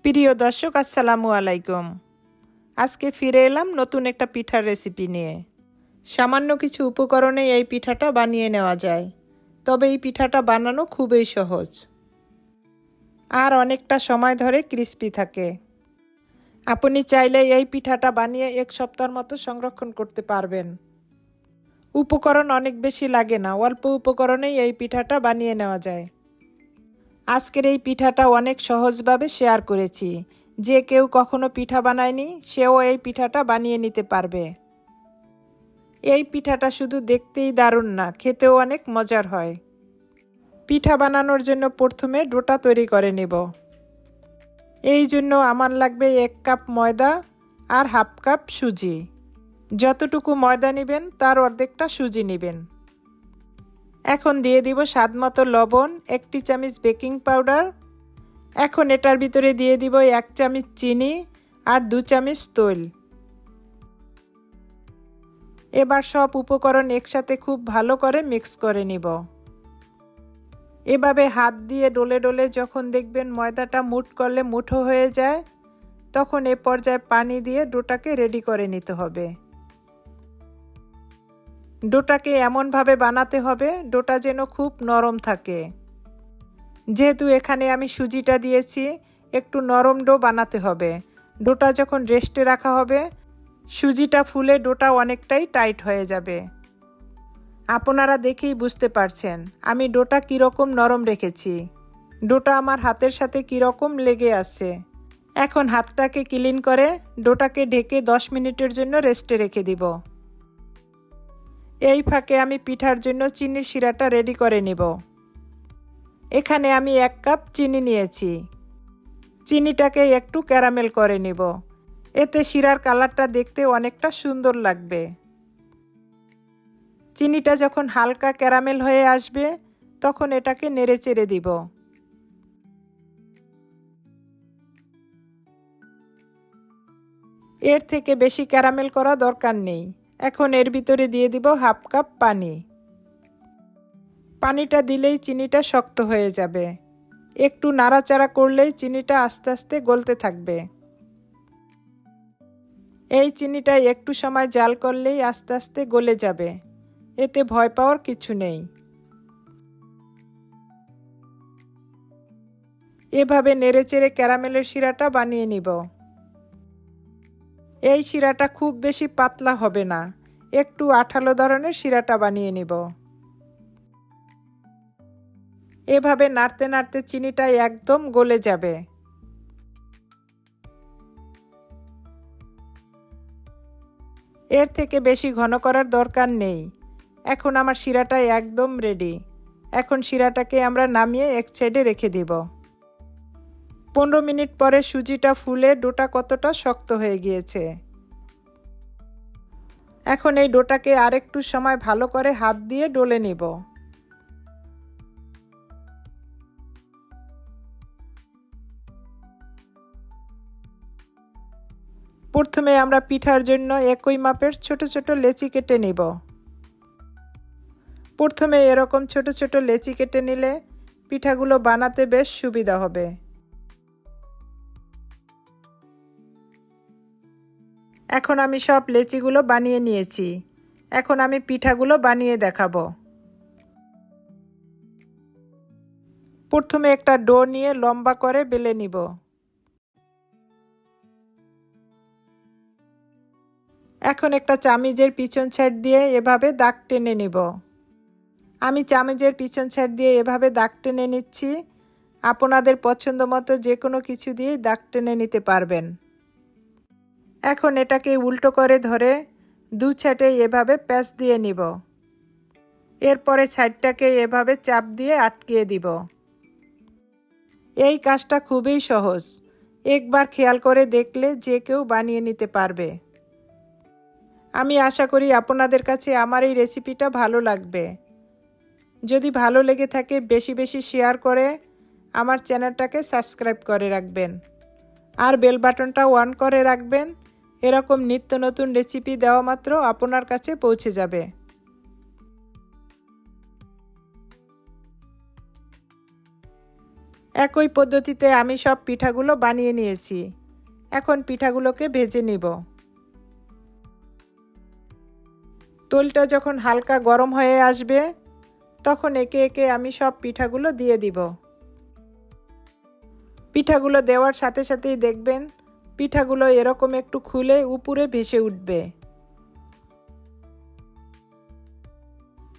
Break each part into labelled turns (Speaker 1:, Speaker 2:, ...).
Speaker 1: প্রিয় দর্শক, আসসালামু আলাইকুম। আজকে ফিরে এলাম নতুন একটা পিঠার রেসিপি নিয়ে। সামান্য কিছু উপকরণে এই পিঠাটা বানিয়ে নেওয়া যায়, তবে এই পিঠাটা বানানো খুবই সহজ আর অনেকটা সময় ধরে ক্রিস্পি থাকে। আপনি চাইলে এই পিঠাটা বানিয়ে এক সপ্তাহের মতো সংরক্ষণ করতে পারবেন। উপকরণ অনেক বেশি লাগে না, অল্প উপকরণেই এই পিঠাটা বানিয়ে নেওয়া যায়। আজকের এই পিঠাটা অনেক সহজভাবে শেয়ার করেছি। যে কেউ কখনো পিঠা বানায়নি সেও এই পিঠাটা বানিয়ে নিতে পারবে। এই পিঠাটা শুধু দেখতেই দারুণ না, খেতেও অনেক মজার হয়। পিঠা বানানোর জন্য প্রথমে ডোটা তৈরি করে নেব। এই জন্য আমার লাগবে 1 কাপ ময়দা আর হাফ কাপ সুজি। যতটুকু ময়দা নেবেন তার অর্ধেকটা সুজি নেবেন। এখন দিয়ে দিব স্বাদমতো লবণ, 1 চামচ বেকিং পাউডার। এখন এটার ভিতরে দিয়ে দিব 1 চামচ চিনি আর 2 চামচ তৈল। এবার সব উপকরণ একসাথে খুব ভালো করে মিক্স করে নিব। এভাবে হাত দিয়ে ডলে ডলে যখন দেখবেন ময়দাটা মুঠ করলে মুঠো হয়ে যায়, তখন এ পর্যায়ে পানি দিয়ে ডোটাকে রেডি করে নিতে হবে। ডোটাকে এমনভাবে বানাতে হবে ডোটা যেন খুব নরম থাকে। যেহেতু এখানে আমি সুজিটা দিয়েছি, একটু নরম ডো বানাতে হবে। ডোটা যখন রেস্টে রাখা হবে, সুজিটা ফুলে ডোটা অনেকটাই টাইট হয়ে যাবে। আপনারা দেখেই বুঝতে পারছেন আমি ডোটা কীরকম নরম রেখেছি। ডোটা আমার হাতের সাথে কীরকম লেগে আছে। এখন হাতটাকে ক্লিন করে ডোটাকে ঢেকে 10 মিনিটের জন্য রেস্টে রেখে দিব। এই ফাঁকে আমি পিঠার জন্য চিনির শিরাটা রেডি করে নেব। এখানে আমি 1 কাপ চিনি নিয়েছি। চিনিটাকে একটু ক্যারামেল করে নেব, এতে শিরার কালারটা দেখতে অনেকটা সুন্দর লাগবে। চিনিটা যখন হালকা ক্যারামেল হয়ে আসবে, তখন এটাকে নেড়েচেড়ে দিব। এর থেকে বেশি ক্যারামেল করা দরকার নেই। এখন এর ভিতরে দিয়ে দিব হাফ কাপ পানি। পানিটা দিলেই চিনিটা শক্ত হয়ে যাবে। একটু নাড়াচাড়া করলেই চিনিটা আস্তে আস্তে গলতে থাকবে। এই চিনিটা একটু সময় জাল করলেই আস্তে আস্তে গলে যাবে, এতে ভয় পাওয়ার কিছু নেই। এভাবে নেড়েচেড়ে ক্যারামেলের শিরাটা বানিয়ে নিব। এই শিরাটা খুব বেশি পাতলা হবে না, একটু আঠালো ধরনের শিরাটা বানিয়ে নিব। এভাবে নাড়তে নাড়তে চিনিটা একদম গলে যাবে। এর থেকে বেশি ঘন করার দরকার নেই। এখন আমার শিরাটা একদম রেডি। এখন শিরাটাকে আমরা নামিয়ে এক সাইডে রেখে দিব। 15 মিনিট পরে সুজিটা ফুলে ডোটা কতটা শক্ত হয়ে গিয়েছে। এখন এই ডোটাকে আরেকটু সময় ভালো করে হাত দিয়ে ডলে নিব। প্রথমে আমরা পিঠার জন্য একই মাপের ছোট ছোট লেচি কেটে নিব। প্রথমে এরকম ছোট ছোট লেচি কেটে নিলে পিঠাগুলো বানাতে বেশ সুবিধা হবে। এখন আমি সব লেচিগুলো বানিয়ে নিয়েছি। এখন আমি পিঠাগুলো বানিয়ে দেখাবো। প্রথমে একটা ডো নিয়ে লম্বা করে বেলে নিব। এখন একটা চামিচের পিছন সাইড দিয়ে এভাবে দাগ টেনে নিব। আমি চামিচের পিছন সাইড দিয়ে এভাবে দাগ টেনে নিচ্ছি। আপনাদের পছন্দ মতো যে কোনো কিছু দিয়েই দাগ টেনে নিতে পারবেন। এখন এটাকে উল্টো করে ধরে 2 সাইডে এভাবে প্যাঁচ দিয়ে নিব। এরপরে সাইডটাকে এভাবে চাপ দিয়ে আটকিয়ে দিব। এই কাজটা খুবই সহজ। একবার খেয়াল করে দেখলে যে কেউ বানিয়ে নিতে পারবে। আমি আশা করি আপনাদের কাছে আমার এই রেসিপিটা ভালো লাগবে। যদি ভালো লেগে থাকে বেশি বেশি শেয়ার করে আমার চ্যানেলটাকে সাবস্ক্রাইব করে রাখবেন আর বেল বাটনটা অন করে রাখবেন। এরকম নিত্য নতুন রেসিপি দেওয়া মাত্র আপনার কাছে পৌঁছে যাবে। একই পদ্ধতিতে আমি সব পিঠাগুলো বানিয়ে নিয়েছি। এখন পিঠাগুলোকে ভেজে নিব। তেলটা যখন হালকা গরম হয়ে আসবে তখন একে একে আমি সব পিঠাগুলো দিয়ে দিব। পিঠাগুলো দেওয়ার সাথে সাথেই দেখবেন পিঠাগুলো এরকম একটু খুলে উপরে ভেসে উঠবে।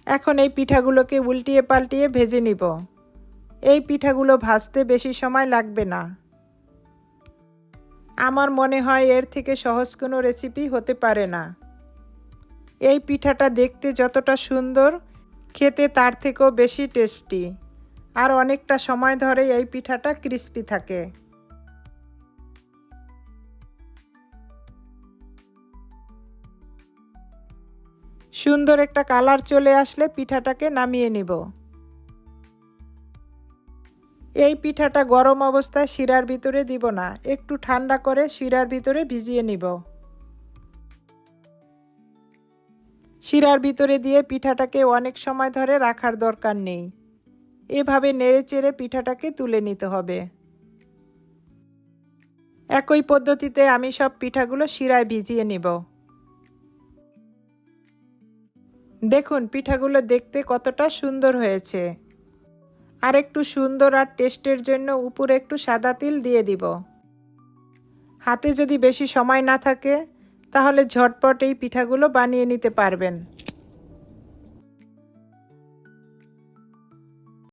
Speaker 1: এখন এই পিঠাগুলোকে উল্টিয়ে পাল্টিয়ে ভেজে নিব। এই পিঠাগুলো ভাজতে বেশি সময় লাগবে না। আমার মনে হয় এর থেকে সহজ কোনো রেসিপি হতে পারে না। এই পিঠাটা দেখতে যতটা সুন্দর, খেতে তার থেকেও বেশি টেস্টি, আর অনেকটা সময় ধরে এই পিঠাটা ক্রিস্পি থাকে। সুন্দর একটা কালার চলে আসলে পিঠাটাকে নামিয়ে নিব। এই পিঠাটা গরম অবস্থায় শিরার ভিতরে দিব না, একটু ঠান্ডা করে শিরার ভিতরে ভিজিয়ে নিব। শিরার ভিতরে দিয়ে পিঠাটাকে অনেক সময় ধরে রাখার দরকার নেই। এভাবে নেড়েচেড়ে পিঠাটাকে তুলে নিতে হবে। একই পদ্ধতিতে আমি সব পিঠাগুলো শিরায় ভিজিয়ে নিব। দেখুন পিঠাগুলো দেখতে কতটা সুন্দর হয়েছে। আর একটু সুন্দর আর টেস্টের জন্য উপরে একটু সাদা তিল দিয়ে দিব। হাতে যদি বেশি সময় না থাকে তাহলে ঝটপট এই পিঠাগুলো বানিয়ে নিতে পারবেন।